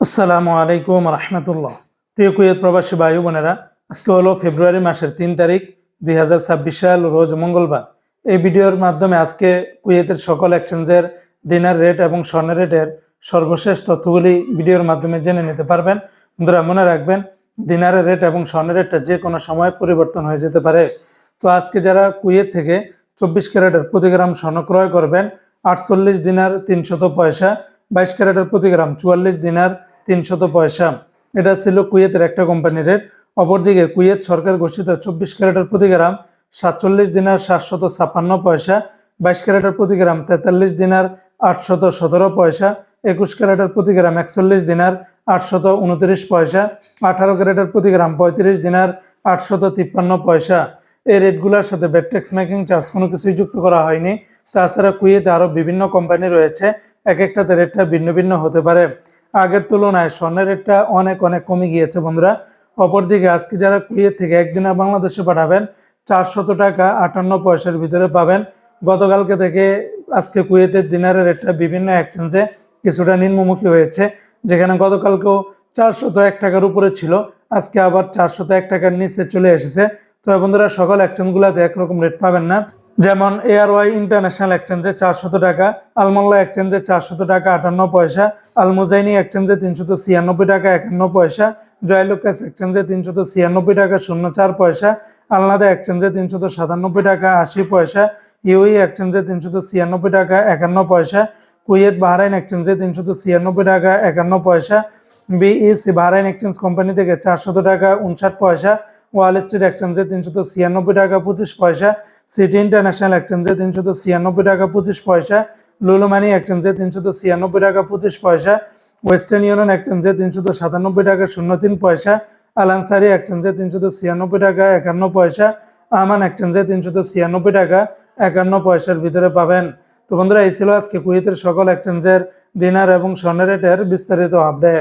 আসসালামু আলাইকুম রহমতুল্লাহ। প্রিয় কুয়েত প্রবাসী ভাই বোনেরা, আজকে হলো ফেব্রুয়ারি মাসের ৩ তারিখ ২০২৬ সাল, রোজ মঙ্গলবার। এই ভিডিওর মাধ্যমে আজকে কুয়েতের সকল এক্সচেঞ্জের দিনার রেট এবং স্বর্ণের রেটের সর্বশেষ তথ্যগুলি ভিডিওর মাধ্যমে জেনে নিতে পারবেন। বন্ধুরা মনে রাখবেন, দিনারের রেট এবং স্বর্ণের রেটটা যে কোনো সময় পরিবর্তন হয়ে যেতে পারে। তো আজকে যারা কুয়েত থেকে ২৪ ক্যারেটের প্রতি গ্রাম স্বর্ণ ক্রয় করবেন, ৪৮ দিনার ৩০০ পয়সা, ২২ ক্যারেটের প্রতি গ্রাম ৪৪ দিনার ৩০০ পয়সা। এটা ছিল কুয়েতের একটা কোম্পানির রেট। অপরদিকে কুয়েত সরকার ঘোষিত ২৪ ক্যারেটের প্রতি গ্রাম ৪৭ দিনার ৭৫৬ পয়সা, ২২ ক্যারেটের প্রতি গ্রাম ৪৩ দিনার ৮১৭ পয়সা, ২১ ক্যারেটের প্রতি গ্রাম ৪১ দিনার ৮২৯ পয়সা, ১৮ ক্যারেটের প্রতি গ্রাম ৩৫ দিনার ৮৫৩ পয়সা। এই রেটগুলোর সাথে ভ্যাট ট্যাক্স মেকিং চার্জ কোনো কিছুই যুক্ত করা হয়নি। তাছাড়া কুয়েতে আরও বিভিন্ন কোম্পানি রয়েছে, এক একটাতে রেটটা ভিন্ন ভিন্ন হতে পারে। আগের তুলনায় স্বর্ণের রেটটা অনেক কমে গিয়েছে বন্ধুরা। অপরদিকে আজকে যারা কুয়েত থেকে একদিনে বাংলাদেশে পাঠাবেন, ৪০০ টাকা ৫৮ পয়সার ভিতরে পাবেন। গতকালকে থেকে আজকে কুয়েতের দিনারের রেটটা বিভিন্ন এক্সচেঞ্জে কিছুটা নিম্নমুখী হয়েছে, যেখানে গতকালকেও ৪০১ টাকার উপরে ছিল, আজকে আবার ৪০১ টাকার নিচে চলে এসেছে। তো বন্ধুরা, সকল এক্সচেঞ্জগুলোতে একরকম রেট পাবেন না। যেমন এআরওয়াই ইন্টারন্যাশনাল এক্সচেঞ্জে ৪০০ টাকা, আলমাল্লা এক্সচেঞ্জে ৪০০ টাকা ৫৮ পয়সা, আলমুজাইনি এক্সচেঞ্জে ৩৯৬ টাকা ৫১ পয়সা, জয়লুকাস এক্সচেঞ্জে ৩৯৬ টাকা ০৪ পয়সা, আলনাদা এক্সচেঞ্জে ৩৯৭ টাকা ৮০ পয়সা, ইউই এক্সচেঞ্জে ৩৯৬ টাকা ৫১ পয়সা, কুয়েত বাহরাইন এক্সচেঞ্জে ৩৯৬ টাকা ৫১ পয়সা, বিইসি বাহরাইন এক্সচেঞ্জ কোম্পানি থেকে ৪০০ টাকা ৫৯ পয়সা, ওয়াল স্ট্রিট এক্সচেঞ্জে ৩৯৬ টাকা ২৫ পয়সা, সিটি ইন্টারন্যাশনাল এক্সচেঞ্জে ৩৯৬ টাকা ২৫ পয়সা, লুলু মানি এক্সচেঞ্জে ৩৯৬ টাকা ২৫ পয়সা, ওয়েস্টার্ন ইউনিয়ন এক্সচেঞ্জে ৩৯৭ টাকা ০৩ পয়সা, আল আনসারি এক্সচেঞ্জে ৩৯৬ টাকা ৫১ পয়সা, আমান এক্সচেঞ্জে ৩৯৬ টাকা ৫১ পয়সার ভিতরে পাবেন। তো বন্ধুরা, এই ছিল আজকে কুয়েতের সকল এক্সচেঞ্জের দিনার এবং স্বর্ণের রেটের বিস্তারিত আপডেট।